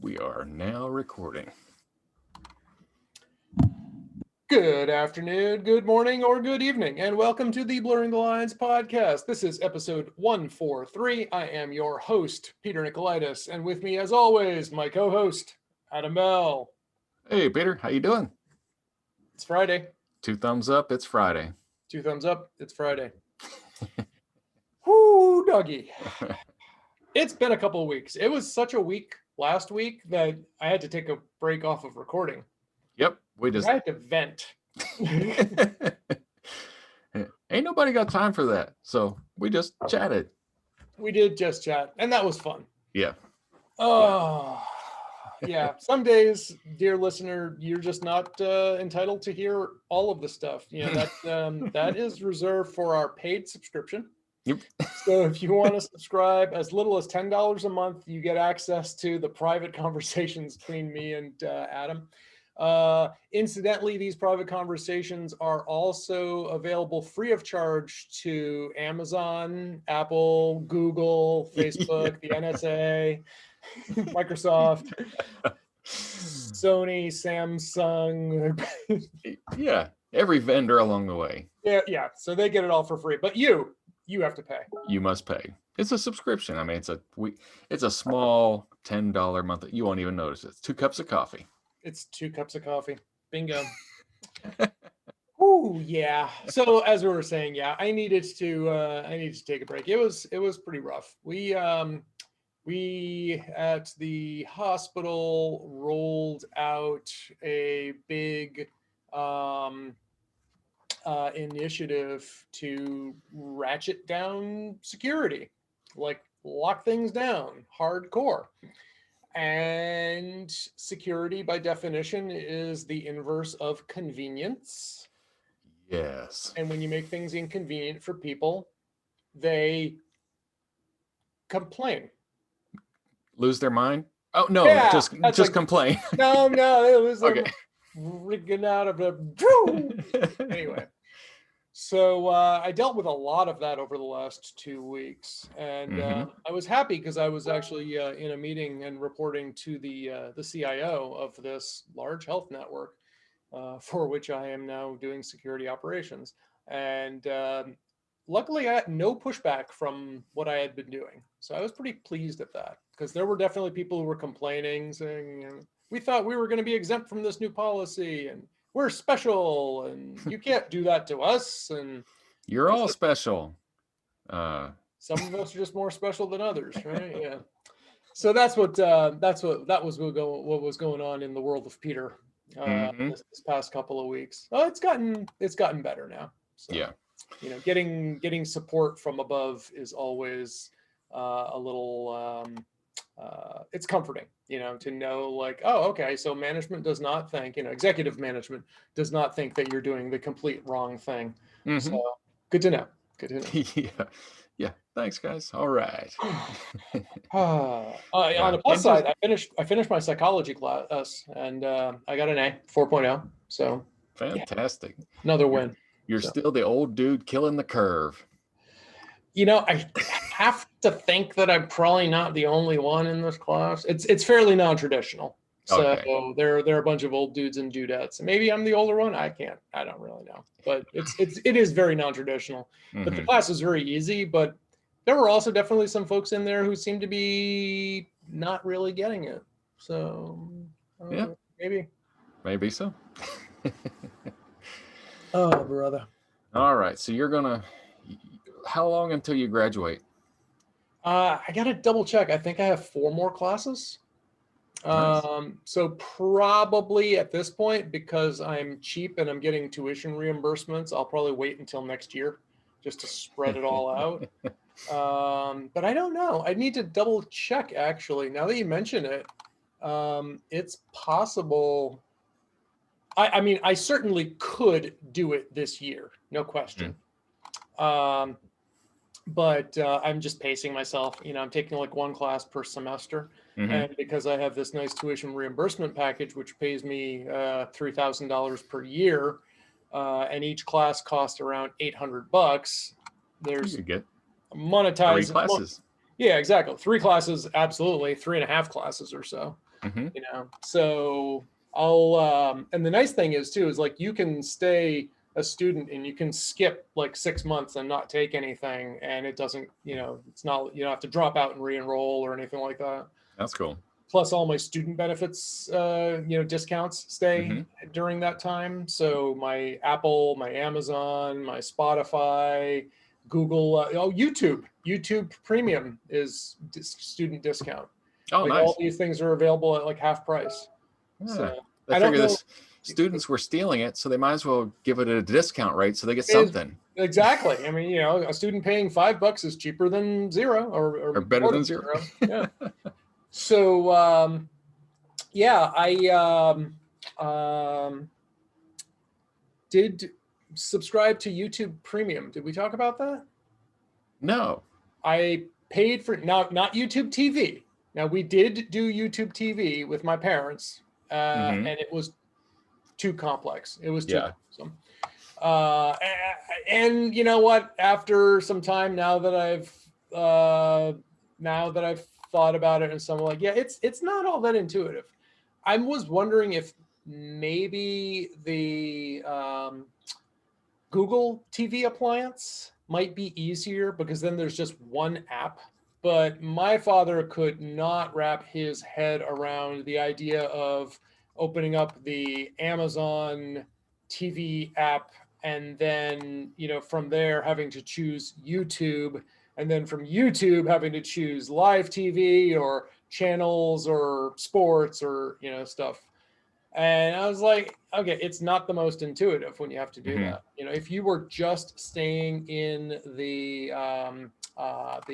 We are now recording. Good afternoon, good morning, or good evening, and welcome to the Blurring the Lines podcast. This is episode 143. I am your host, Peter Nikolaidis, and with me, as always, my co-host, Adam Bell. Hey, Peter, how you doing? It's Friday. 2 thumbs up, it's Friday. 2 thumbs up, it's Friday. Whoo, doggy. It's been a couple of weeks. It was such a week last week that I had to take a break off of recording. Yep, I had to vent. Ain't nobody got time for that, so we just chatted. We did just chat, and that was fun. Yeah. Oh, yeah. Some days, dear listener, you're just not entitled to hear all of the stuff. You know, that is reserved for our paid subscription. Yep. So if you want to subscribe, as little as $10 a month, you get access to the private conversations between me and Adam. Incidentally, these private conversations are also available free of charge to Amazon, Apple, Google, Facebook, the NSA, Microsoft, Sony, Samsung. Yeah, every vendor along the way. Yeah. So they get it all for free, but you have to pay. You must pay. It's a subscription. I mean, it's a small $10 month. You won't even notice it. It's 2 cups of coffee. It's 2 cups of coffee. Bingo. Ooh, yeah. So as we were saying, yeah, I needed to take a break. It was pretty rough. We at the hospital rolled out a big initiative to ratchet down security, like lock things down hardcore. And security, by definition, is the inverse of convenience. Yes. And when you make things inconvenient for people, they complain. Lose their mind? Oh, no, Yeah, just like, complain. No, they lose their Okay. rigging out of the... Anyway. So I dealt with a lot of that over the last 2 weeks, and I was happy because I was actually in a meeting and reporting to the CIO of this large health network, for which I am now doing security operations. And luckily, I had no pushback from what I had been doing, so I was pretty pleased at that, because there were definitely people who were complaining, saying, you know, we thought we were going to be exempt from this new policy, and we're special, and you can't do that to us. And you're all special. Some of us are just more special than others, right? Yeah. So that's what was going on in the world of Peter this past couple of weeks. Oh, it's gotten better now. So, yeah. You know, getting support from above is always a little. It's comforting, you know, to know, like, oh, okay, so management does not think, you know, executive management does not think that you're doing the complete wrong thing. So good to know. Yeah. Thanks, guys. All right. On the plus side, I finished my psychology class, and I got an A, 4.0. So fantastic. Yeah, another win. You're still the old dude killing the curve. You know, I have to think that I'm probably not the only one in this class. It's fairly non-traditional. So okay. There are a bunch of old dudes and dudettes. Maybe I'm the older one. I don't really know. But it is very non-traditional. But the class was very easy. But there were also definitely some folks in there who seemed to be not really getting it. So yeah, maybe so. Oh, brother. All right. So how long until you graduate? I got to double check. I think I have 4 more classes. Nice. So probably at this point, because I'm cheap and I'm getting tuition reimbursements, I'll probably wait until next year just to spread it all out. But I don't know. I need to double check, actually. Now that you mention it, it's possible. I mean, I certainly could do it this year, no question. But I'm just pacing myself. You know, I'm taking like 1 class per semester. And because I have this nice tuition reimbursement package, which pays me $3,000 per year, and each class costs around $800, there's you get monetized 3 classes. Yeah, exactly. 3 classes, absolutely. 3.5 classes or so. Mm-hmm. So I'll and the nice thing is too is like you can stay a student and you can skip like 6 months and not take anything, and it doesn't, it's not, you don't have to drop out and re-enroll or anything like that. That's cool. Plus all my student benefits discounts stay during that time. So my Apple, my Amazon, my Spotify, Google, YouTube Premium is student discount. Oh, Like nice. all these things are available at like half price. Yeah. So I figure this students were stealing it, so they might as well give it a discount rate so they get something. Exactly. I mean, a student paying $5 is cheaper than zero or better than zero. Yeah. So I did subscribe to YouTube Premium. Did we talk about that? No. I paid for not YouTube TV. Now we did do YouTube TV with my parents, and it was too complex. It was too cumbersome. And you know what? After some time, now that I've thought about it, and so I'm like, yeah, it's not all that intuitive. I was wondering if maybe the Google TV appliance might be easier because then there's just one app. But my father could not wrap his head around the idea of opening up the Amazon TV app and then, from there having to choose YouTube, and then from YouTube having to choose live TV or channels or sports or, stuff. And I was like, okay, it's not the most intuitive when you have to do that. If you were just staying in the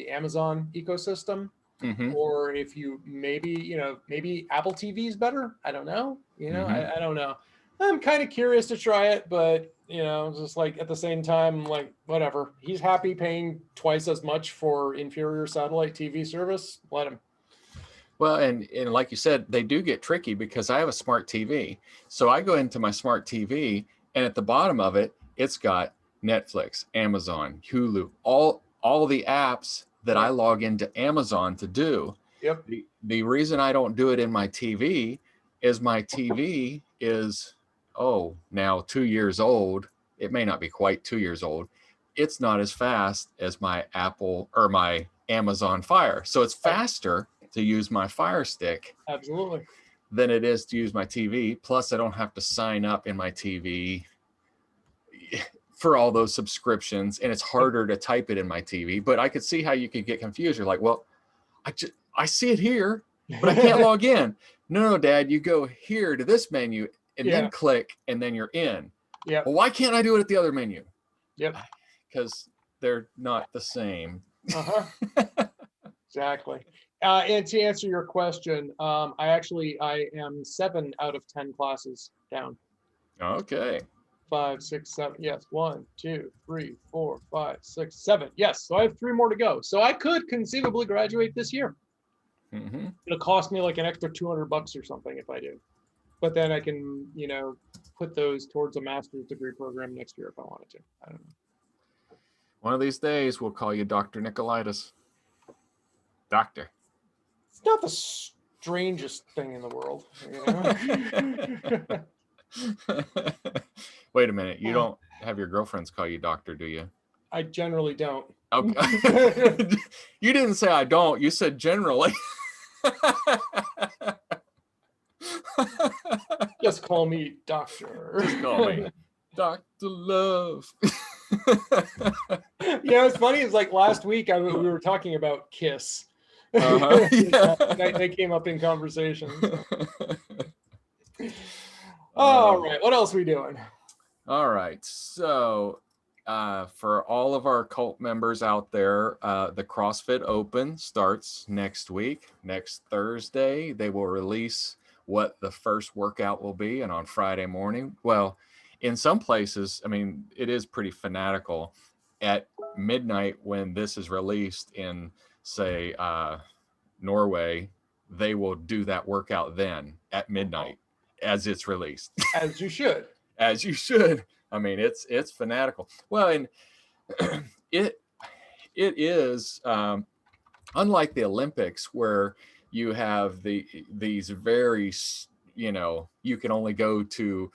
Amazon ecosystem, or if you maybe Apple TV is better. I don't know. I don't know. I'm kind of curious to try it, but just like at the same time, like whatever. He's happy paying twice as much for inferior satellite TV service. Let him. Well, and like you said, they do get tricky because I have a smart TV. So I go into my smart TV, and at the bottom of it, it's got Netflix, Amazon, Hulu, all the apps that I log into Amazon to do. Yep. The reason I don't do it in my TV is my TV is, now 2 years old. It may not be quite 2 years old. It's not as fast as my Apple or my Amazon Fire. So it's faster to use my Fire Stick than it is to use my TV. Plus, I don't have to sign up in my TV for all those subscriptions, and it's harder to type it in my TV. But I could see how you could get confused. You're like, well, I see it here, but I can't log in. No, Dad, you go here to this menu and then click, and then you're in. Yeah. Well, why can't I do it at the other menu? Yep. Because they're not the same. Exactly. And to answer your question, I am 7 out of 10 classes down. Okay. 5, 6, 7. Yes. 1, 2, 3, 4, 5, 6, 7. Yes. So I have 3 more to go. So I could conceivably graduate this year. It'll cost me like an extra $200 or something if I do. But then I can, put those towards a master's degree program next year if I wanted to. I don't know. One of these days, we'll call you Dr. Nikolaidis. Doctor. It's not the strangest thing in the world. Wait a minute. You don't have your girlfriends call you doctor, do you? I generally don't. Okay. You didn't say I don't. You said generally. Just call me doctor. Just call me Dr. Love. It's funny. It's like last week we were talking about Kiss. They came up in conversation. All right. What else are we doing? All right. So for all of our cult members out there, the CrossFit Open starts next week. Next Thursday, they will release what the first workout will be. And on Friday morning, well, in some places, I mean, it is pretty fanatical. At midnight when this is released in, say, Norway, they will do that workout then at midnight as it's released. As you should. As you should. I mean, it's fanatical. Well, and it is unlike the Olympics where you have these very, you know, you can only go to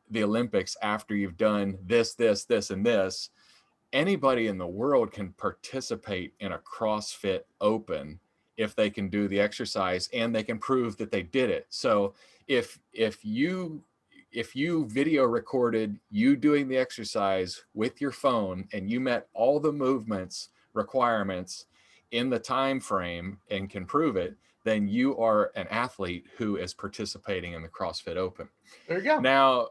the Olympics after you've done this, and this. Anybody in the world can participate in a CrossFit Open if they can do the exercise and they can prove that they did it. So if you video recorded you doing the exercise with your phone and you met all the movements requirements in the time frame and can prove it, then you are an athlete who is participating in the CrossFit Open. There you go. Now,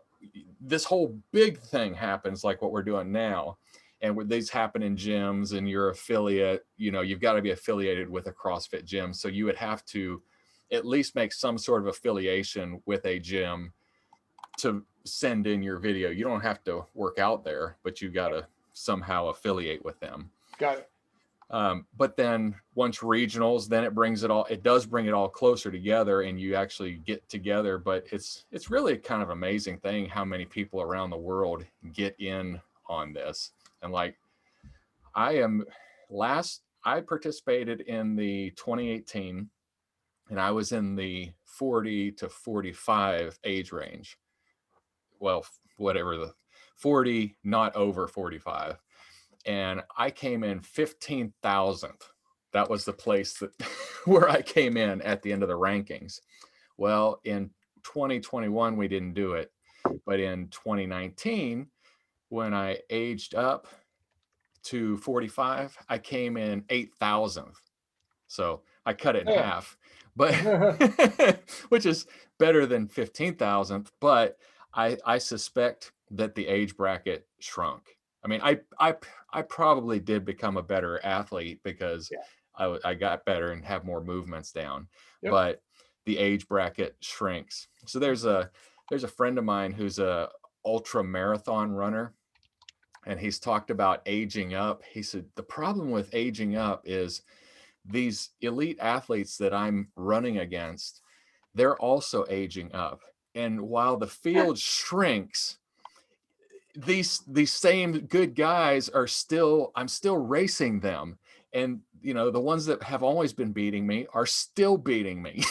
this whole big thing happens like what we're doing now. And these happen in gyms and you're affiliate, you know, you've got to be affiliated with a CrossFit gym. So you would have to at least make some sort of affiliation with a gym to send in your video. You don't have to work out there, but you got to somehow affiliate with them. Got it. But then once regionals, then it does bring it all closer together and you actually get together. But it's really kind of amazing thing how many people around the world get in on this. And like I participated in the 2018 and I was in the 40 to 45 age range. Well, whatever, the 40, not over 45. And I came in 15,000th. That was the place that where I came in at the end of the rankings. Well, in 2021, we didn't do it. But in 2019, when I aged up to 45, I came in 8,000th. So I cut it in half, but which is better than 15,000th. But I suspect that the age bracket shrunk. I mean, I probably did become a better athlete because I got better and have more movements down, but the age bracket shrinks. So there's a friend of mine who's a ultra marathon runner, and he's talked about aging up. He said the problem with aging up is these elite athletes that I'm running against, they're also aging up. And while the field shrinks, these same good guys I'm still racing them. And, you know, the ones that have always been beating me are still beating me.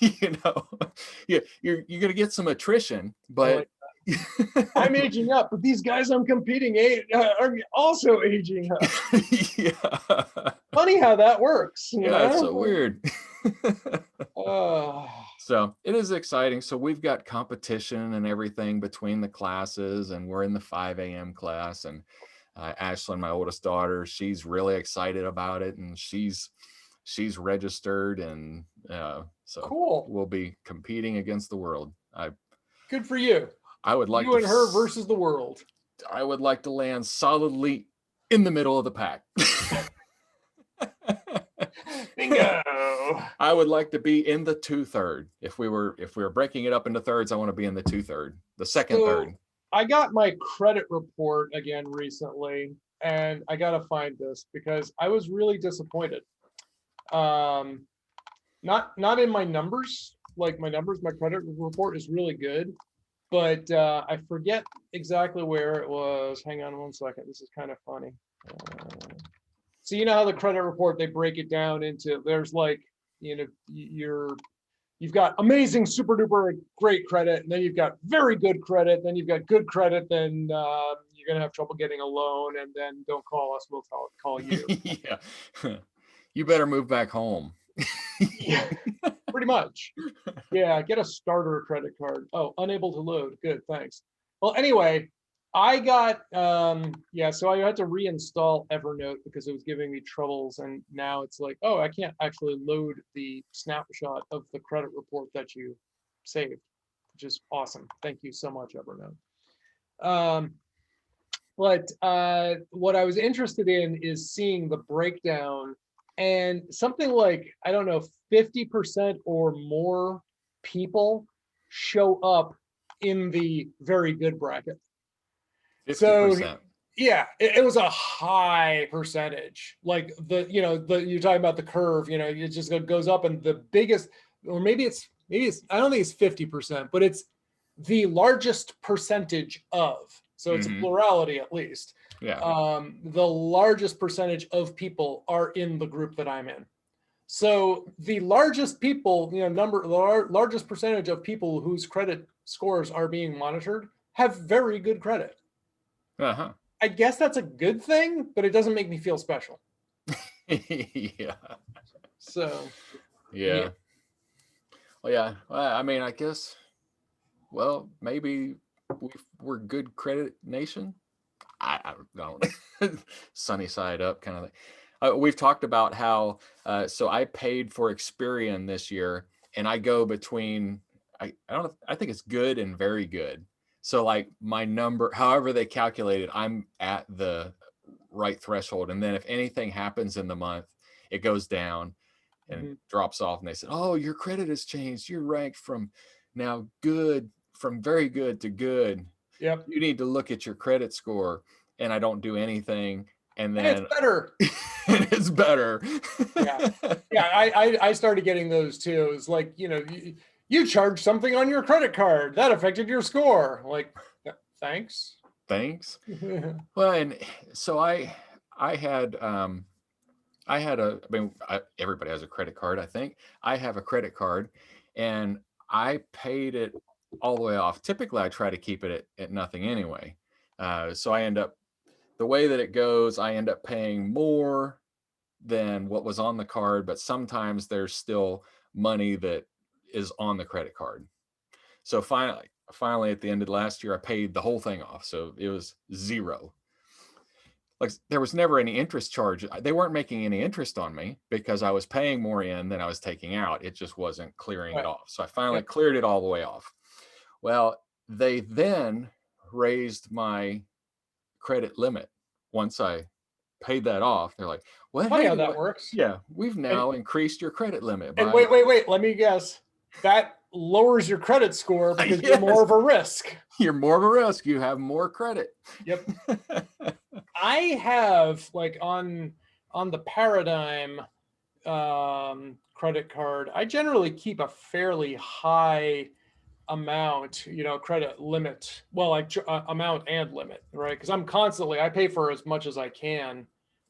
You know, you're going to get some attrition, but I'm aging up, but these guys I'm competing are also aging up. Yeah. Funny how that works. Yeah, it's so weird. Oh. So it is exciting. So we've got competition and everything between the classes, and we're in the 5 a.m. class. And Ashlyn, my oldest daughter, she's really excited about it, and she's registered, and so cool. We'll be competing against the world. Good for you. I would like you and her versus the world. I would like to land solidly in the middle of the pack. Bingo. I would like to be in the 2/3. If we were breaking it up into thirds, I want to be in the 2/3, the second third. I got my credit report again recently, and I got to find this because I was really disappointed. Not in my numbers. Like my credit report is really good, but I forget exactly where it was. Hang on one second. This is kind of funny. So you know how the credit report, they break it down into, there's like, you know, you've got amazing, super duper great credit, and then you've got very good credit, then you've got good credit, then you're gonna have trouble getting a loan, and then don't call us, we'll call you. Yeah. You better move back home. Yeah, pretty much. Yeah, get a starter credit card. Oh, unable to load. Good, thanks. Well, anyway, I got so I had to reinstall Evernote because it was giving me troubles, and now it's like, oh, I can't actually load the snapshot of the credit report that you saved, which is awesome. Thank you so much, Evernote. But what I was interested in is seeing the breakdown, and something like, I don't know, 50% or more people show up in the very good bracket. 50%. So yeah, it was a high percentage. Like you're talking about the curve, you know, it just goes up, and the biggest, or maybe it's I don't think it's 50%, but it's the largest percentage of. So it's a plurality at least. Yeah. The largest percentage of people are in the group that I'm in. So the largest people, largest percentage of people whose credit scores are being monitored have very good credit. Uh-huh. I guess that's a good thing, but it doesn't make me feel special. Yeah. So, Yeah. Well, yeah. Well, I mean, I guess, well, maybe we're good credit nation. I don't sunny side up kind of thing. We've talked about how, so I paid for Experian this year, and I go between, I don't know, I think it's good and very good. So like my number, however they calculate it, I'm at the right threshold. And then if anything happens in the month, it goes down and drops off. And they said, oh, your credit has changed. You're ranked from now good, from very good to good. yep. You need to look at your credit score. And I don't do anything. And then It's better. and it's better. Yeah. I started getting those too. It's like, you charged something on your credit card that affected your score. Like, thanks. Thanks. Well, and so I had everybody has a credit card, I think. I have a credit card, and I paid it all the way off. Typically, I try to keep it at nothing anyway. So I end up, the way that it goes, I end up paying more than what was on the card, but sometimes there's still money that is on the credit card. So finally at the end of last year, I paid the whole thing off. So it was zero. Like there was never any interest charge. They weren't making any interest on me because I was paying more in than I was taking out. It just wasn't clearing it off. So I finally cleared it all the way off. Well, they then raised my credit limit once I paid that off. They're like, well, Funny hey, how that works. yeah, we've now increased your credit limit. And wait, let me guess. That lowers your credit score because you're more of a risk. You're more of a risk. You have more credit. Yep. I have like on the Paradigm credit card, I generally keep a fairly high amount, credit limit. Well, like amount and limit, right? Because I pay for as much as I can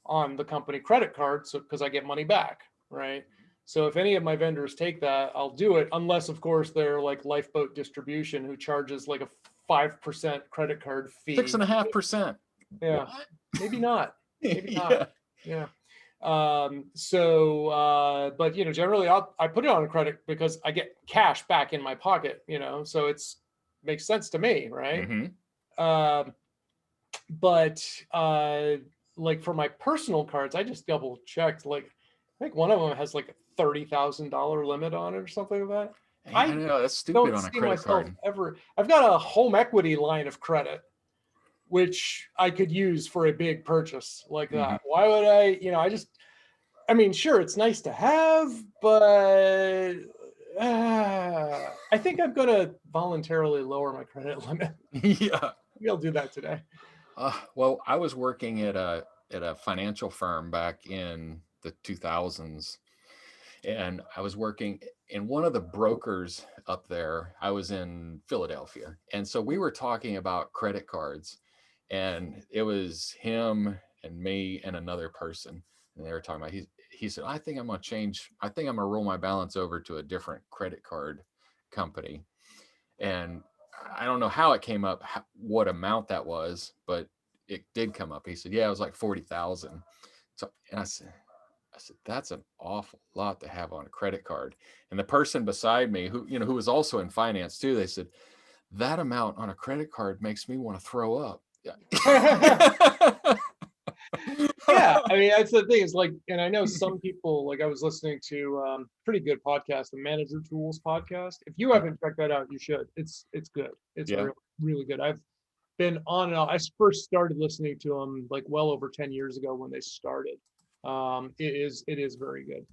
on the company credit card, so because I get money back, right? So if any of my vendors take that, I'll do it, unless of course they're like Lifeboat Distribution, who charges like a 5% credit card fee. 6.5%. Yeah. What? Maybe not. Maybe not. Yeah. But generally I put it on credit because I get cash back in my pocket, so makes sense to me, right? Mm-hmm. But like for my personal cards, I just double checked. Like I think one of them has like a $30,000 limit on it or something like that. I know that's stupid on a credit card. I've got a home equity line of credit, which I could use for a big purchase like that. Why would I? Sure, it's nice to have, but I think I'm going to voluntarily lower my credit limit. Yeah. Maybe I'll do that today. Well, I was working at a financial firm back in the 2000s, and I was working in one of the brokers up there. I was in Philadelphia, and so we were talking about credit cards, and it was him and me and another person, and they were talking about, he said, I think I'm going to roll my balance over to a different credit card company. And I don't know how it came up, what amount that was, but it did come up. He said, yeah, it was like 40,000. So, and I said, that's an awful lot to have on a credit card. And the person beside me who was also in finance too, they said, that amount on a credit card makes me want to throw up. Yeah, that's the thing. It's like, and I know some people, like I was listening to pretty good podcast, the Manager Tools podcast. If you haven't checked that out, you should. It's good. It's really, really good. I've been on and off. I first started listening to them like well over 10 years ago when they started. It is very good.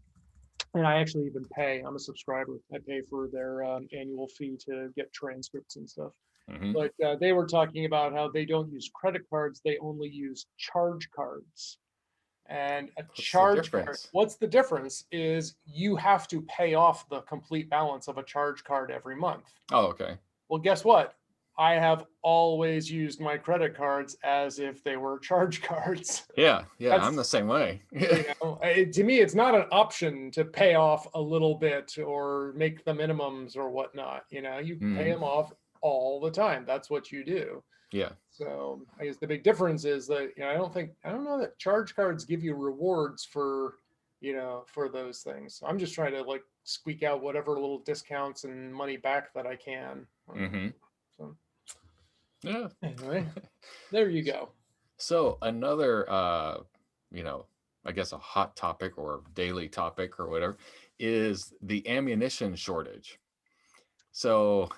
And I actually even pay. I'm a subscriber. I pay for their annual fee to get transcripts and stuff. Mm-hmm. But they were talking about how they don't use credit cards. They only use charge cards. And what's the difference is you have to pay off the complete balance of a charge card every month. Oh, okay. Well, guess what? I have always used my credit cards as if they were charge cards. Yeah, That's, I'm the same way. to me, it's not an option to pay off a little bit or make the minimums or whatnot. You pay them off all the time. That's what you do. Yeah. So I guess the big difference is that I don't know that charge cards give you rewards for for those things. I'm just trying to like squeak out whatever little discounts and money back that I can. So Yeah. anyway, there you go. So another I guess a hot topic or daily topic or whatever is the ammunition shortage. So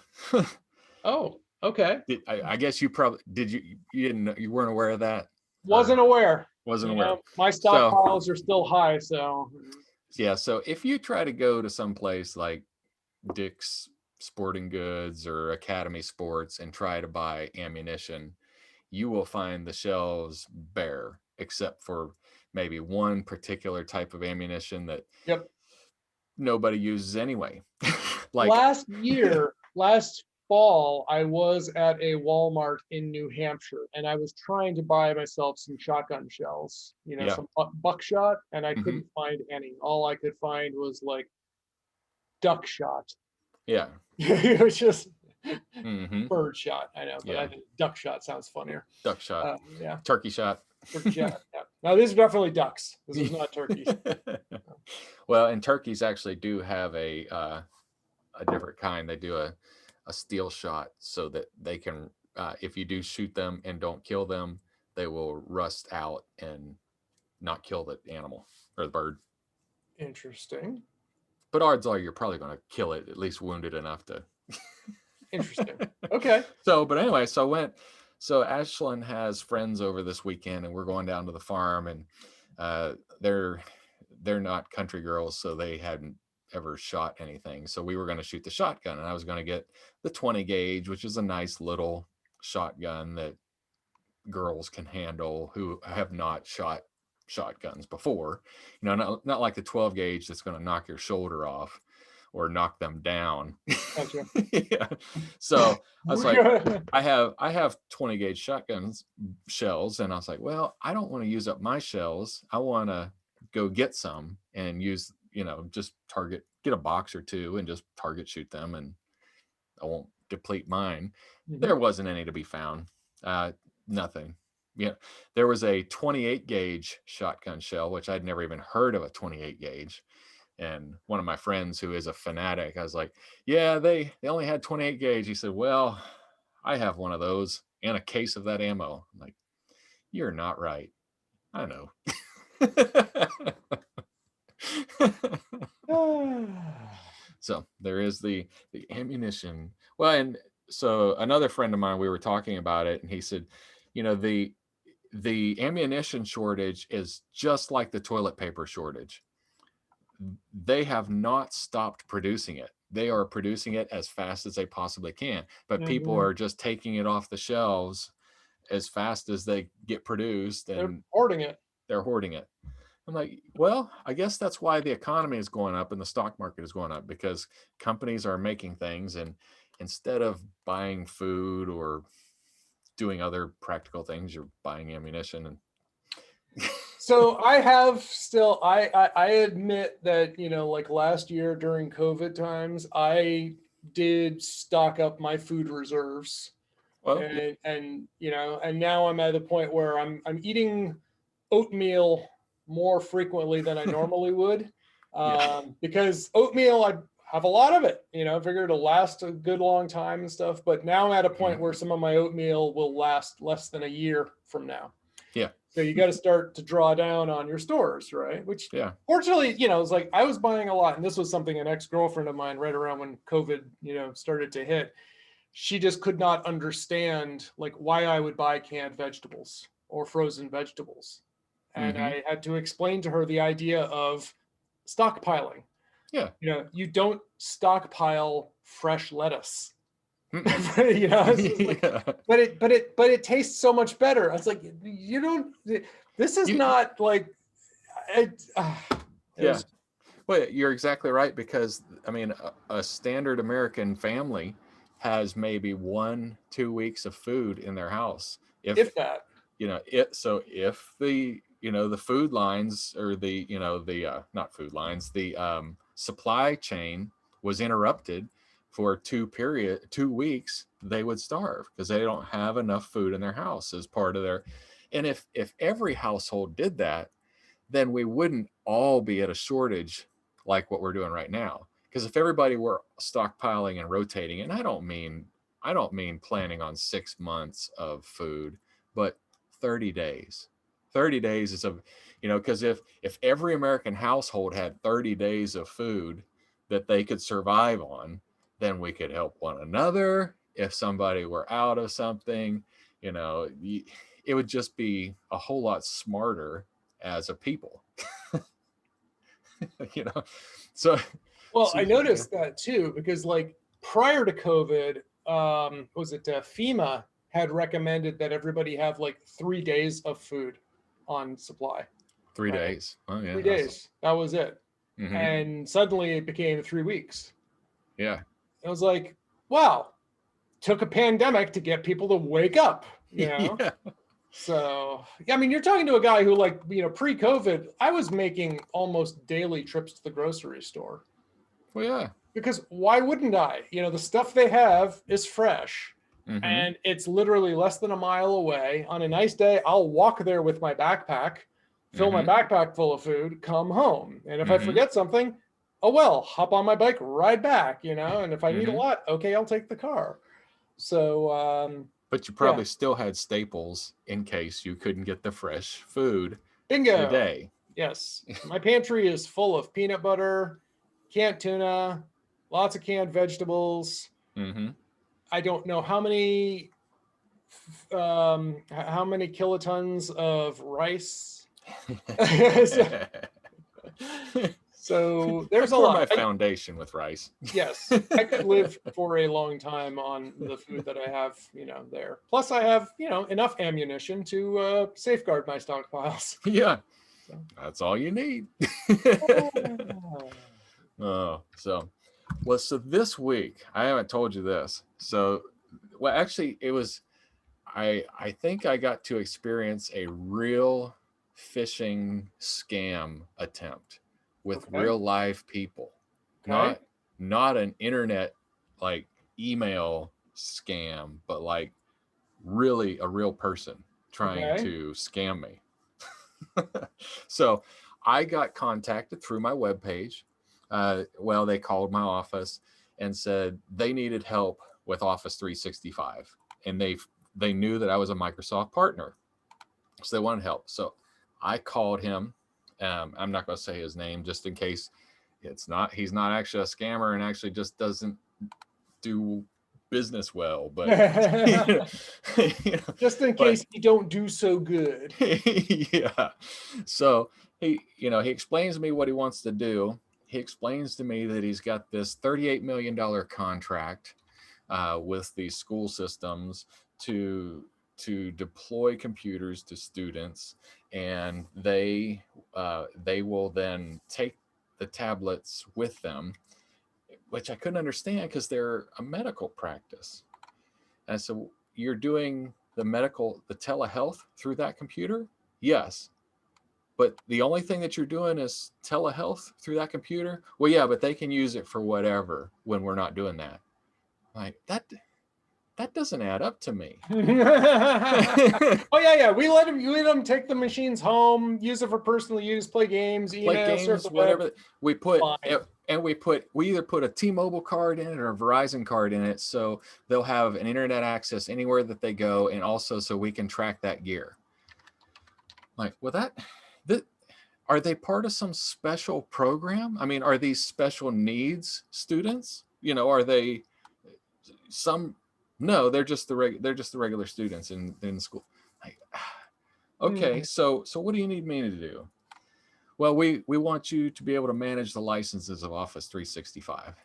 Oh, okay. I guess you probably you weren't aware of that? Wasn't aware. Wasn't aware. My stockpiles are still high, so yeah. So if you try to go to some place like Dick's Sporting Goods or Academy Sports and try to buy ammunition, you will find the shelves bare, except for maybe one particular type of ammunition that nobody uses anyway. Like last fall, I was at a Walmart in New Hampshire, and I was trying to buy myself some shotgun shells, some buckshot, and I couldn't find any. All I could find was like duck shot. Yeah. It was just bird shot. I know, but I think duck shot sounds funnier. Duck shot. Yeah. Turkey shot. Turkey shot. Yeah. Now these are definitely ducks. This is not turkeys. Well, and turkeys actually do have a different kind. They do a steel shot so that they can, if you do shoot them and don't kill them, they will rust out and not kill the animal or the bird. Interesting. But odds are you're probably going to kill it, at least wound it enough to. Interesting. Okay. But anyway, so Ashlyn has friends over this weekend, and we're going down to the farm, and they're not country girls, so they hadn't ever shot anything. So we were going to shoot the shotgun, and I was going to get the 20 gauge, which is a nice little shotgun that girls can handle who have not shot shotguns before. Not like the 12 gauge that's going to knock your shoulder off or knock them down. Gotcha. Yeah. So I was like, I have 20 gauge shotguns shells, and I was like, well, I don't want to use up my shells. I want to go get some and use, just get a box or two and just target shoot them, and I won't deplete mine. There wasn't any to be found. Nothing. There was a 28 gauge shotgun shell, which I'd never even heard of a 28 gauge. And one of my friends who is a fanatic, I was like, yeah, they only had 28 gauge. He said, well, I have one of those and a case of that ammo. I'm like, you're not right. I know. So there is the ammunition. Well, and so another friend of mine, we were talking about it, and he said, the ammunition shortage is just like the toilet paper shortage. They have not stopped producing it. They are producing it as fast as they possibly can, but people are just taking it off the shelves as fast as they get produced, and they're hoarding it. I'm like, well, I guess that's why the economy is going up and the stock market is going up, because companies are making things, and instead of buying food or doing other practical things, you're buying ammunition. And so I admit that, like last year during COVID times, I did stock up my food reserves. Well, and now I'm at a point where I'm eating oatmeal more frequently than I normally would, because oatmeal, I have a lot of it, I figured it'll last a good long time and stuff. But now I'm at a point where some of my oatmeal will last less than a year from now. Yeah. So you got to start to draw down on your stores, right? Which, fortunately, it's like I was buying a lot, and this was something an ex-girlfriend of mine right around when COVID, started to hit. She just could not understand like why I would buy canned vegetables or frozen vegetables. And I had to explain to her the idea of stockpiling. Yeah. You don't stockpile fresh lettuce. But it tastes so much better. I was like, this is not like well, you're exactly right, because I mean, a standard American family has maybe 1-2 weeks of food in their house. If that. So if the, the food lines, or the, not food lines, the supply chain was interrupted for 2 weeks, they would starve because they don't have enough food in their house as part of their. And if every household did that, then we wouldn't all be at a shortage like what we're doing right now. Because if everybody were stockpiling and rotating, and I don't mean planning on 6 months of food, but 30 days. 30 days is because if every American household had 30 days of food that they could survive on, then we could help one another. If somebody were out of something, it would just be a whole lot smarter as a people. So I noticed that too, because like prior to COVID, was it FEMA had recommended that everybody have like 3 days of food on supply. 3 days. Oh yeah. 3 days. That was it. Mm-hmm. And suddenly it became 3 weeks. Yeah. It was like, wow, took a pandemic to get people to wake up, Yeah. So, I mean, you're talking to a guy who, like, pre-COVID, I was making almost daily trips to the grocery store. Well, yeah. Because why wouldn't I? The stuff they have is fresh. Mm-hmm. And it's literally less than a mile away. On a nice day, I'll walk there with my backpack, fill my backpack full of food, come home. And if I forget something, oh, well, hop on my bike, ride back, And if I need a lot, okay, I'll take the car. So, but you probably still had staples in case you couldn't get the fresh food. Bingo. Today. Yes. My pantry is full of peanut butter, canned tuna, lots of canned vegetables. Mm-hmm. I don't know how many kilotons of rice. So there's a lot. My foundation with rice. Yes, I could live for a long time on the food that I have, there. Plus, I have, enough ammunition to safeguard my stockpiles. Yeah, so. That's all you need. So this week, I haven't told you this. So, actually, it was, I think I got to experience a real phishing scam attempt with real live people, not an internet like email scam, but like really a real person trying to scam me. So I got contacted through my webpage. They called my office and said they needed help with Office 365, and they knew that I was a Microsoft partner, so they wanted help. So I called him. I'm not going to say his name just in case he's not actually a scammer and actually just doesn't do business well, but just in case you don't do so good. Yeah. So he explains to me what he wants to do. He explains to me that he's got this $38 million contract with these school systems to deploy computers to students, and they will then take the tablets with them, which I couldn't understand because they're a medical practice. And so you're doing the telehealth through that computer? Yes. But the only thing that you're doing is telehealth through that computer? Well, yeah, but they can use it for whatever when we're not doing that. Like, that doesn't add up to me. Oh yeah. We let them take the machines home, use it for personal use, play games, email, surf whatever. We either put a T-Mobile card in it or a Verizon card in it, so they'll have an internet access anywhere that they go, and also so we can track that gear. Like, well, that are they part of some special program? I mean, are these special needs students? Are they some? No, they're just the regular students in school. Like, okay, so what do you need me to do? Well, we want you to be able to manage the licenses of Office 365.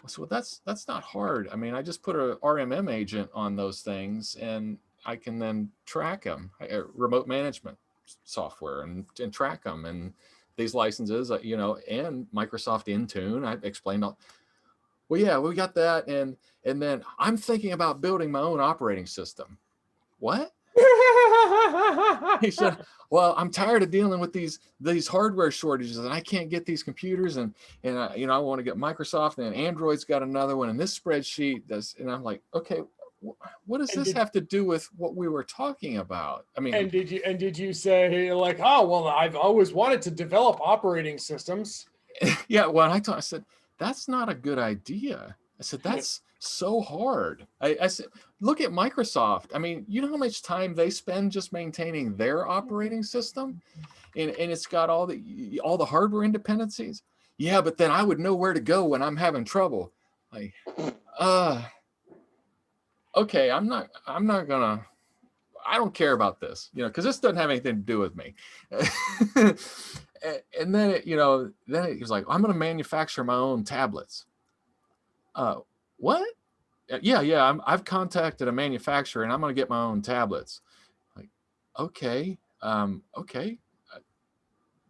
So that's not hard. I mean, I just put a RMM agent on those things, and I can then track them, remote management software, and track them. And these licenses, and Microsoft Intune, I explained all. well, yeah, we got that. And then I'm thinking about building my own operating system. What? He said, well, I'm tired of dealing with these hardware shortages, and I can't get these computers, and I want to get Microsoft, and Android's got another one, and this spreadsheet does. And I'm like, okay, what does this have to do with what we were talking about? I mean, and did you say like, oh well, I've always wanted to develop operating systems? yeah. Well, I said, that's not a good idea. I said, that's so hard. I said, look at Microsoft. I mean, you know how much time they spend just maintaining their operating system, and it's got all the hardware independencies. Yeah, but then I would know where to go when I'm having trouble. Like, okay, I'm not gonna. I don't care about this, because this doesn't have anything to do with me. And then then it was like, I'm going to manufacture my own tablets. What? Yeah. I've contacted a manufacturer, and I'm going to get my own tablets. Like, okay.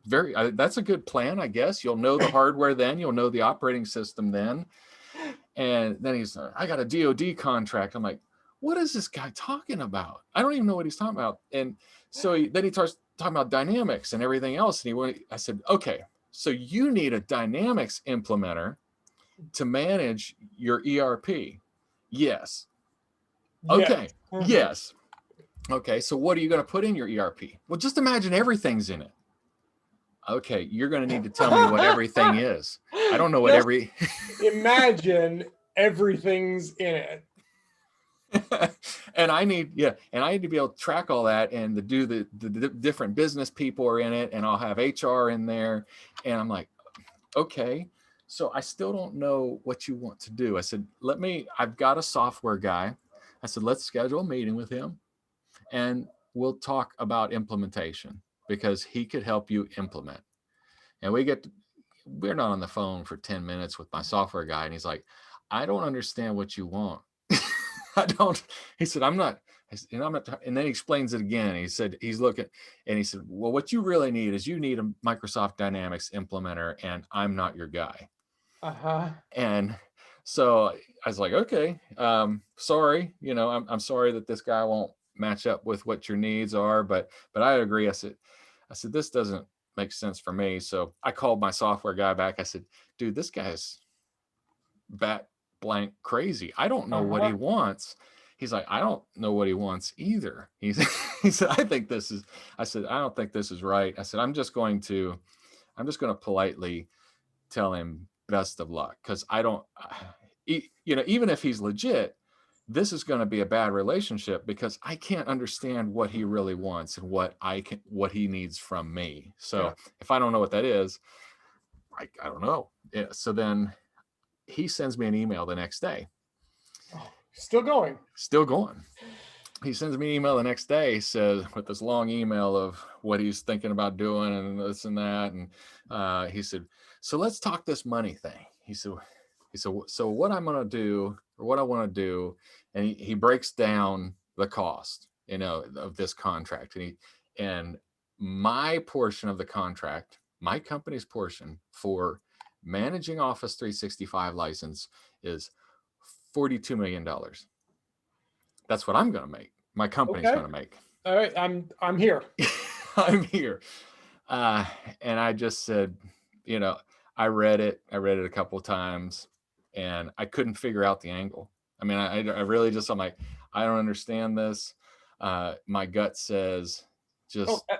That's a good plan, I guess. You'll know the hardware then. You'll know the operating system then. And then he's, I got a DoD contract. I'm like, what is this guy talking about? I don't even know what he's talking about. And so then he starts talking about dynamics and everything else. And I said, okay, so you need a dynamics implementer to manage your ERP. Yes. Okay. Yes. Okay. So what are you going to put in your ERP? Well, just imagine everything's in it. Okay. You're going to need to tell me what everything is. I don't know what imagine everything's in it. And I need to be able to track all that, and to do the different business people are in it, and I'll have HR in there. And I'm like, okay, so I still don't know what you want to do. I said, I've got a software guy. I said, let's schedule a meeting with him, and we'll talk about implementation, because he could help you implement. And we're not on the phone for 10 minutes with my software guy. And he's like, I don't understand what you want. I don't. He said, I'm not. And then he explains it again. He said, he's looking, and he said, well, what you really need is you need a Microsoft Dynamics implementer, and I'm not your guy. And so I was like, okay, sorry, I'm sorry that this guy won't match up with what your needs are, but I agree. I said, this doesn't make sense for me. So I called my software guy back. I said, dude, this guy's bat blank crazy. I don't know what he wants. He's like, I don't know what he wants either. He said, I said, I don't think this is right. I said, I'm just going to politely tell him best of luck. Cause I don't, even if he's legit, this is going to be a bad relationship, because I can't understand what he really wants and what he needs from me. So if I don't know what that is, I don't know. Yeah, so then he sends me an email the next day. Still going. He sends me an email the next day, says, with this long email of what he's thinking about doing and this and that. And he said, so let's talk this money thing. He said, so what I'm going to do, or what I want to do. And he breaks down the cost, of this contract. And my portion of the contract, my company's portion for managing Office 365 license, is $42 million. That's what I'm going to make. My company's going to make. All right. I'm here. I'm here. And I just said, I read it a couple of times, and I couldn't figure out the angle. I mean, I really I'm like, I don't understand this. My gut says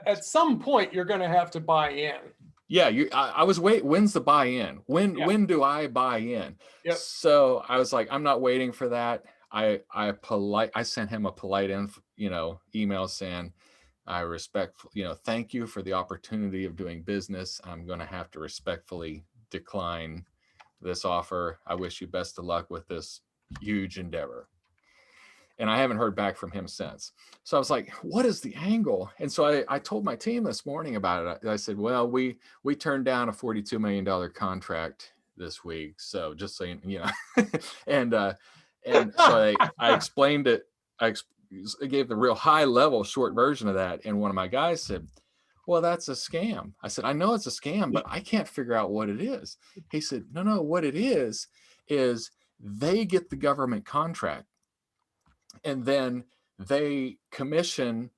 at some point you're going to have to buy in. Yeah, I was when's the buy-in? When do I buy in? Yep. So I was like, I'm not waiting for that. I sent him a polite email saying, I thank you for the opportunity of doing business. I'm going to have to respectfully decline this offer. I wish you best of luck with this huge endeavor. And I haven't heard back from him since. So I was like, what is the angle? And so I told my team this morning about it. I said, well, we turned down a $42 million contract this week. So just so you know, and so I explained it. I gave the real high level short version of that. And one of my guys said, well, that's a scam. I said, I know it's a scam, but I can't figure out what it is. He said, no, what it is is they get the government contract, and then they commission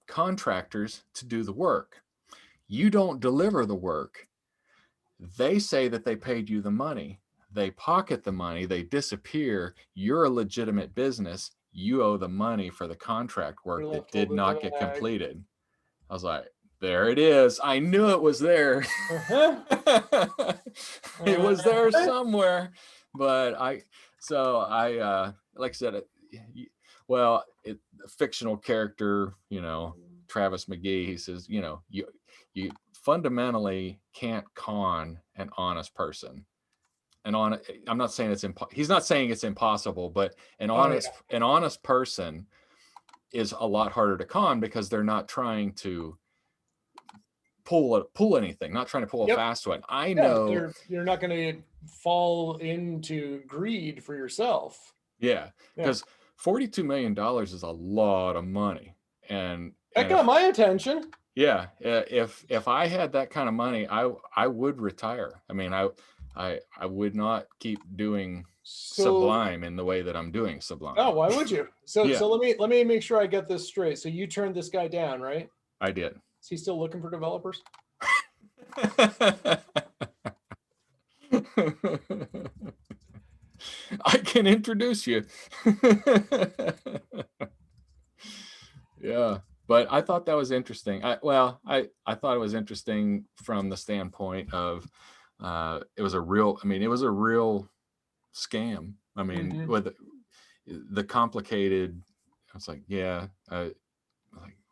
contractors to do the work. You don't deliver the work. They say that they paid you the money. They pocket the money. They disappear. You're a legitimate business. You owe the money for the contract work that did not get completed. I was like, there it is. I knew it was there. It was there somewhere. But like I said, well, a fictional character, Travis McGee, he says, you fundamentally can't con an honest person. I'm not saying he's not saying it's impossible, but an honest person is a lot harder to con because they're not trying to pull anything, not trying to pull a fast one. I know you're not going to fall into greed for yourself. Yeah, because $42 million is a lot of money, and that got my attention. Yeah, if I had that kind of money, I would retire. I mean, I would not keep doing Sublime in the way that I'm doing Sublime. Oh, why would you? So let me make sure I get this straight. So you turned this guy down, right? I did. Is he still looking for developers? I can introduce you. Yeah, but I thought that was interesting. I thought it was interesting from the standpoint of it was a real scam. I mean, with the complicated, I was like,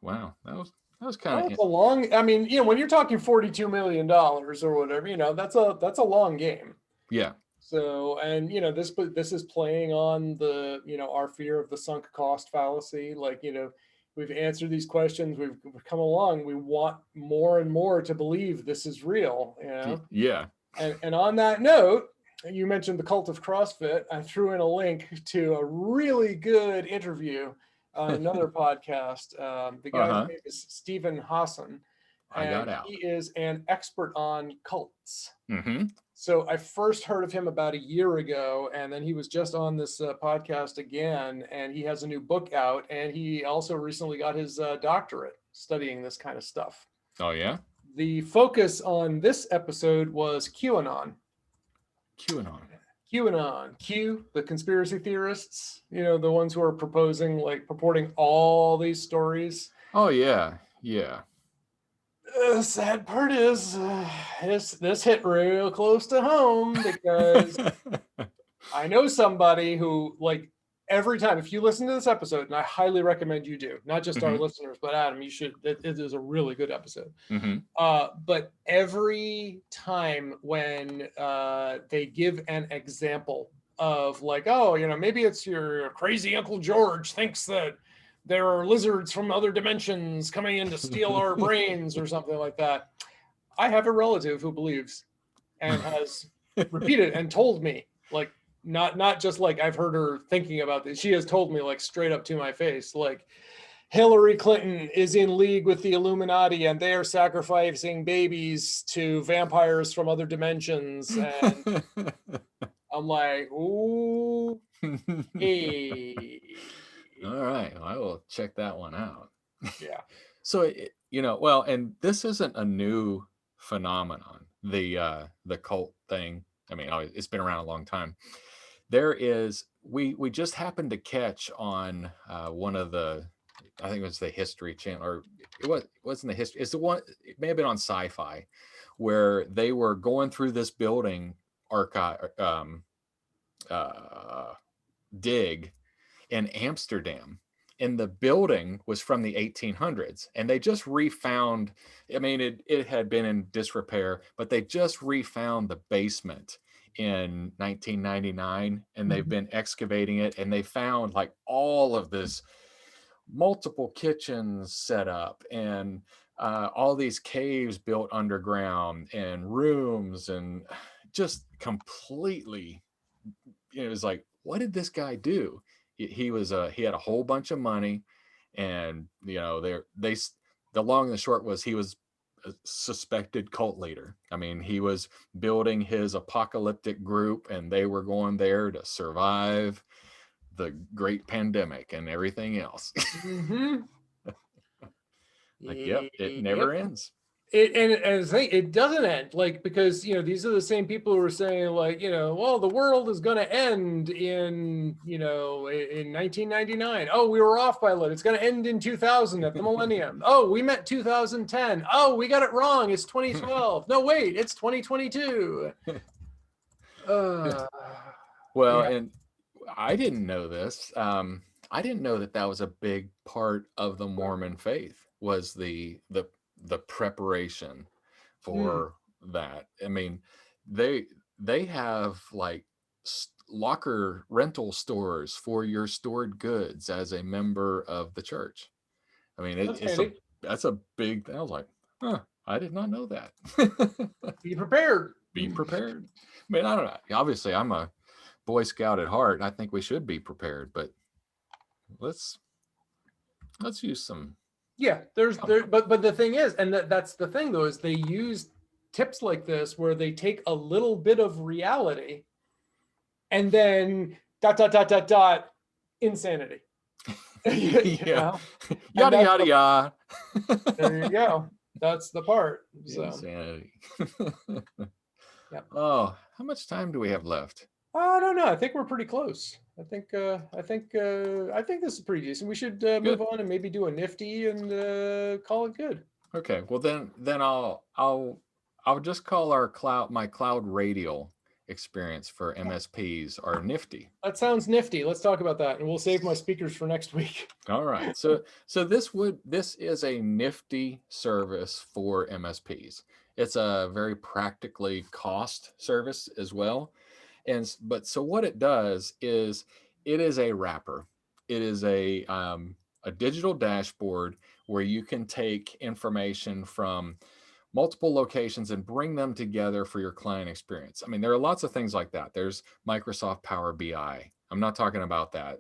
wow, that was kind of a long. I mean, when you're talking $42 million or whatever, that's a long game. Yeah. So, and this is playing on the our fear of the sunk cost fallacy. Like, we've answered these questions, we've come along, we want more and more to believe this is real. Yeah. And on that note, you mentioned the cult of CrossFit. I threw in a link to a really good interview on another podcast. The guy's name is Stephen Hassan. And he is an expert on cults. Mm-hmm. So I first heard of him about a year ago, and then he was just on this podcast again, and he has a new book out, and he also recently got his doctorate studying this kind of stuff. Oh, yeah? The focus on this episode was QAnon. Q, the conspiracy theorists, the ones who are purporting all these stories. Oh, yeah. Yeah. The sad part is this hit real close to home because I know somebody who, every time, if you listen to this episode, and I highly recommend you do, not just our listeners, but Adam, you should, it is a really good episode. But every time when they give an example of maybe it's your crazy Uncle George thinks that there are lizards from other dimensions coming in to steal our brains or something like that. I have a relative who believes and has repeated and told me, not just I've heard her thinking about this. She has told me straight up to my face, Hillary Clinton is in league with the Illuminati and they are sacrificing babies to vampires from other dimensions. And I'm like, ooh, hey. All right, well, I will check that one out. Yeah. So, and this isn't a new phenomenon, the cult thing. I mean, it's been around a long time. We just happened to catch on one of the, I think it was the History Channel, or it wasn't the History. It's the one, it may have been on Sci-Fi, where they were going through this building archive dig in Amsterdam, and the building was from the 1800s, and they just refound, it had been in disrepair, but they just refound the basement in 1999, and they've been excavating it, and they found all of this, multiple kitchens set up, and all these caves built underground, and rooms, and just completely, it was what did this guy do? He had a whole bunch of money, and the long and the short was he was suspected cult leader. I mean, he was building his apocalyptic group, and they were going there to survive the great pandemic and everything else. Mm-hmm. Like, yep, it never Yep. ends. It doesn't end, like, because these are the same people who are saying, like, well, the world is going to end in 1999. Oh, we were off by a little. It's going to end in 2000 at the millennium. Oh, we meant 2010. Oh, we got it wrong. It's 2012. No, wait, it's 2022. Well, Yeah. and I didn't know this. I didn't know that that was a big part of the Mormon faith, was the preparation for that. I mean, they have like locker rental stores for your stored goods as a member of the church. I mean, That's it's a handy. that's a big thing. I was like, huh, I did not know that. Be prepared. Be prepared. I mean, I don't know. Obviously, I'm a Boy Scout at heart. I think we should be prepared, but let's use some. Yeah, but the thing is, and that's the thing though, is they use tips like this where they take a little bit of reality and then dot insanity. Yeah. Yada Yada yada. there you go. That's the part. So Insanity. yeah. Oh, how much time do we have left? I don't know. I think we're pretty close. I think this is pretty decent. We should move on and maybe do a nifty and call it good. Okay. Well, then I'll just call my Cloudradial experience for MSPs our nifty. That sounds nifty. Let's talk about that, and we'll save my speakers for next week. All right. So this is a nifty service for MSPs. It's a very practically cost service as well. So what it does is it is a wrapper. It is a digital dashboard where you can take information from multiple locations and bring them together for your client experience. I mean, there are lots of things like that. There's Microsoft Power BI. I'm not talking about that.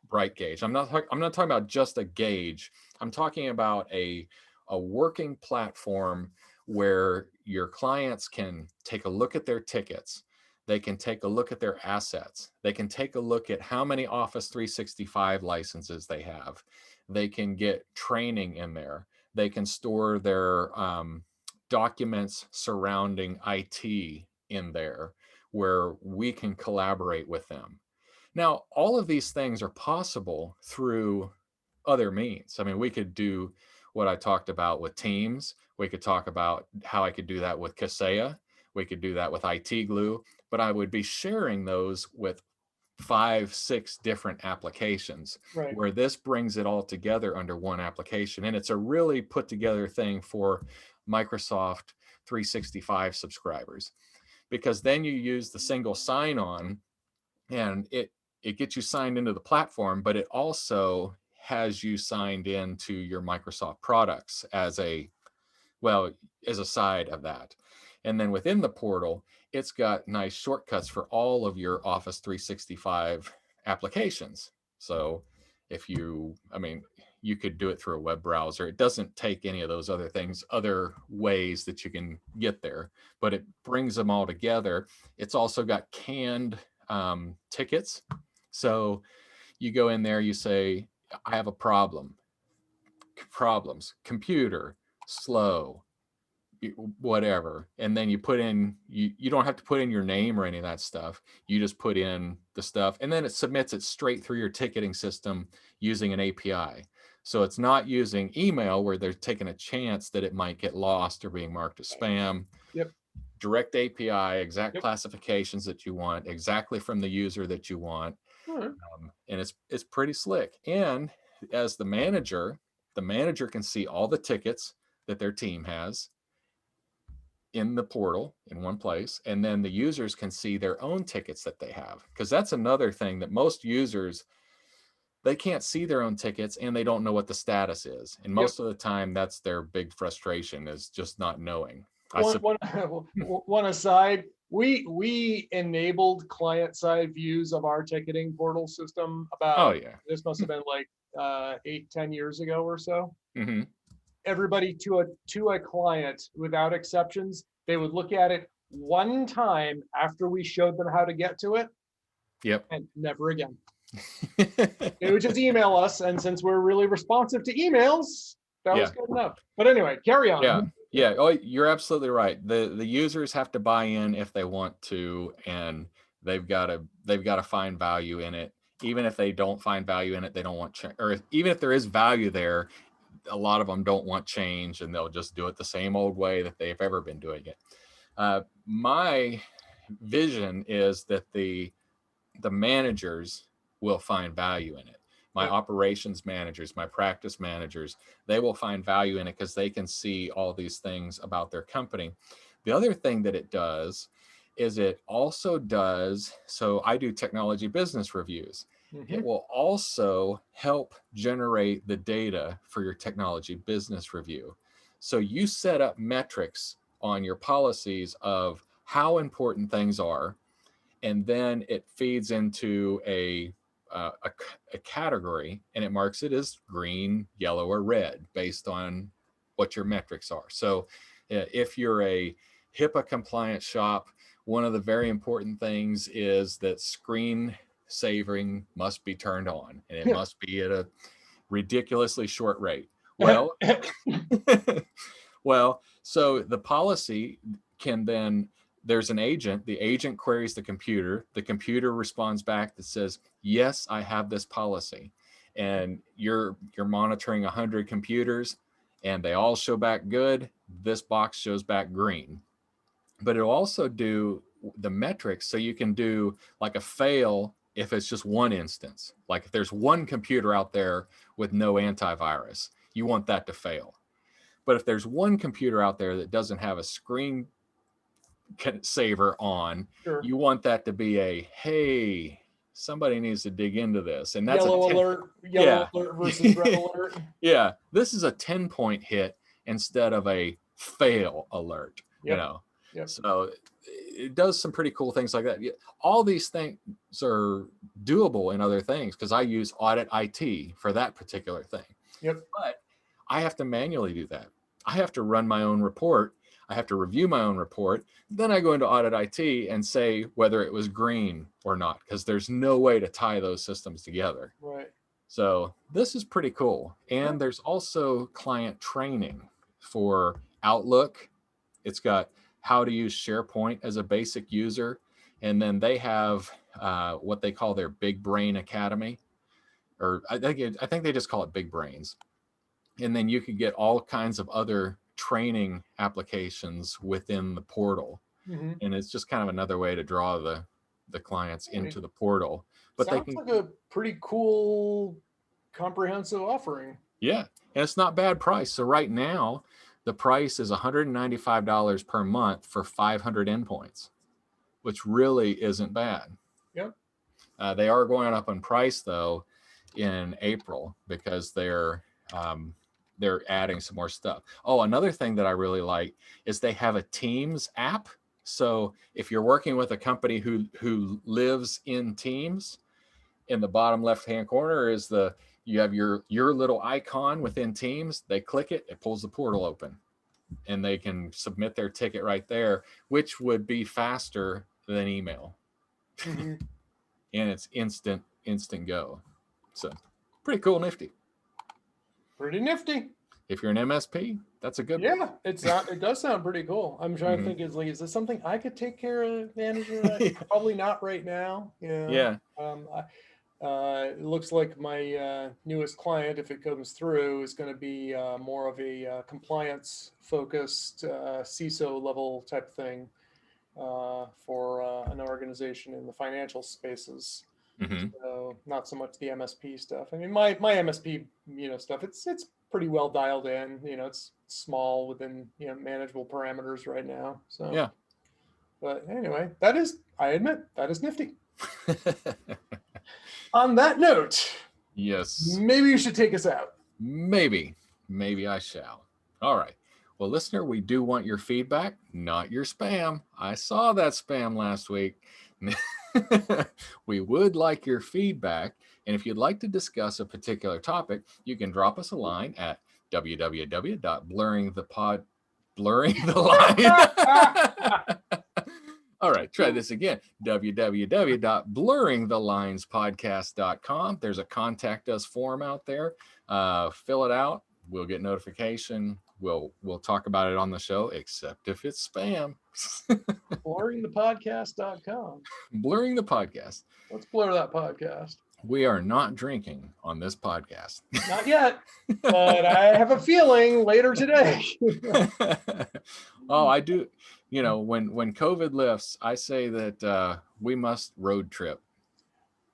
Bright Gauge. I'm not talking about just a gauge. I'm talking about a working platform where your clients can take a look at their tickets. They can take a look at their assets. They can take a look at how many Office 365 licenses they have. They can get training in there. They can store their documents surrounding IT in there where we can collaborate with them. Now, all of these things are possible through other means. I mean, we could do what I talked about with Teams. We could talk about how I could do that with Kaseya. We could do that with IT Glue, but I would be sharing those with 5-6 different applications, Right. where this brings it all together under one application. And it's a really put together thing for Microsoft 365 subscribers, because then you use the single sign-on and it gets you signed into the platform, but it also has you signed into your Microsoft products as a side of that. And then within the portal, it's got nice shortcuts for all of your Office 365 applications. So you could do it through a web browser. It doesn't take any of those other ways that you can get there, but it brings them all together. It's also got canned tickets. So you go in there, you say, I have a problems, computer, slow, whatever, and then you put in, you don't have to put in your name or any of that stuff. You just put in the stuff, and then it submits it straight through your ticketing system using an API. So it's not using email where they're taking a chance that it might get lost or being marked as spam. Yep. Direct API, exact classifications that you want, exactly from the user that you want. Right. And it's pretty slick. And as the manager can see all the tickets that their team has in the portal in one place, and then the users can see their own tickets that they have, because that's another thing that most users, they can't see their own tickets and they don't know what the status is, and most of the time that's their big frustration, is just not knowing. One aside, we enabled client-side views of our ticketing portal system about, this must have been like 8-10 years ago or so. Mm-hmm. everybody to a client without exceptions. They would look at it one time after we showed them how to get to it, Yep. and never again. They would just email us, and since we're really responsive to emails, that was good enough. But anyway, carry on. Yeah. Oh, you're absolutely right. The users have to buy in if they want to, and they've got to find value in it. Even if they don't find value in it, they don't want change. Or even if there is value there, a lot of them don't want change, and they'll just do it the same old way that they've ever been doing it. My vision is that the managers will find value in it. My operations managers, my practice managers, they will find value in it because they can see all these things about their company. The other thing that it does is it also does, so I do technology business reviews. It will also help generate the data for your technology business review. So you set up metrics on your policies of how important things are, and then it feeds into a category, and it marks it as green, yellow, or red based on what your metrics are. So if you're a HIPAA compliant shop, one of the very important things is that screen saving must be turned on, and it must be at a ridiculously short rate. Well, so the policy can then, there's an agent, the agent queries the computer responds back that says, yes, I have this policy. And you're monitoring 100 computers and they all show back good. This box shows back green. But it'll also do the metrics, so you can do like a fail if it's just one instance. Like if there's one computer out there with no antivirus, you want that to fail. But if there's one computer out there that doesn't have a screen saver on, you want that to be a, hey, somebody needs to dig into this. And that's yellow alert versus red alert. Yeah, this is a 10-point hit instead of a fail alert. So it does some pretty cool things like that. All these things are doable in other things because I use Audit IT for that particular thing. But I have to manually do that. I have to run my own report. I have to review my own report. Then I go into Audit IT and say whether it was green or not, because there's no way to tie those systems together. So this is pretty cool. And there's also client training for Outlook. It's got how to use SharePoint as a basic user. And then they have what they call their Big Brain Academy, or I think they just call it Big Brains. And then you could get all kinds of other training applications within the portal. And it's just kind of another way to draw the clients into the portal. But sounds like a pretty cool, comprehensive offering. Yeah, and it's not bad price. So right now, the price is $195 per month for 500 endpoints, which really isn't bad. They are going up in price though in April because they're adding some more stuff. Oh, another thing that I really like is they have a Teams app. So if you're working with a company who lives in Teams, in the bottom left-hand corner is you have your little icon within Teams. They click it, it pulls the portal open, and they can submit their ticket right there, which would be faster than email. And it's instant go. So pretty cool, nifty. Pretty nifty. If you're an MSP, that's a good one. It does sound pretty cool. I'm trying to think, is this something I could take care of managing? Probably not right now. It looks like my newest client, if it comes through, is going to be more of a compliance focused CISO level type thing for an organization in the financial spaces. So not so much the MSP stuff. I mean, my MSP stuff, it's pretty well dialed in. It's small within manageable parameters right now. So but anyway, I admit that is nifty. On that note, yes, maybe you should take us out. Maybe I shall. All right. Well, listener, we do want your feedback, not your spam. I saw that spam last week. We would like your feedback. And if you'd like to discuss a particular topic, you can drop us a line at www.blurringtheline. All right, try this again. www.blurringthelinespodcast.com. There's a contact us form out there. Fill it out. We'll get notification. We'll talk about it on the show, except if it's spam. Blurringthepodcast.com. Blurring the podcast. Let's blur that podcast. We are not drinking on this podcast. Not yet, but I have a feeling later today. Oh, I do. You know, when COVID lifts, I say that we must road trip.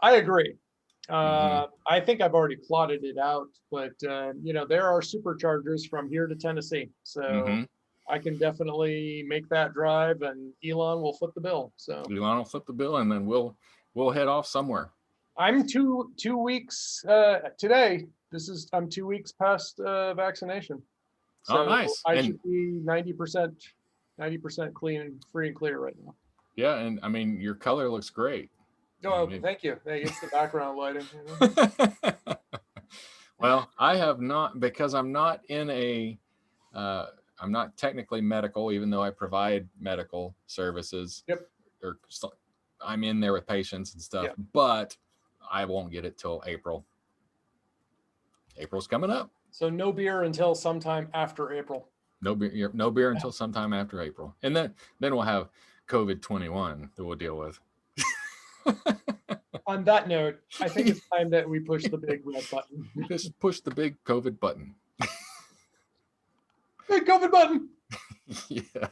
I agree. I think I've already plotted it out, but you know, there are superchargers from here to Tennessee, so I can definitely make that drive, and Elon will foot the bill. So Elon will flip the bill, and then we'll head off somewhere. I'm two weeks today. I'm 2 weeks past vaccination. So oh, nice. I should be 90% clean, free and clear right now. Yeah, and I mean, your color looks great. Oh, thank you. Hey, it's the background lighting. You know? Well, I have not, because I'm not in a, I'm not technically medical, even though I provide medical services. Yep. Or I'm in there with patients and stuff, Yep. but I won't get it till April. April's coming up. So no beer until sometime after April. No beer until sometime after April, and then we'll have COVID-21 that we'll deal with. On that note, I think it's time that we push the big red button. Just push the big COVID button. Big COVID button. Yeah.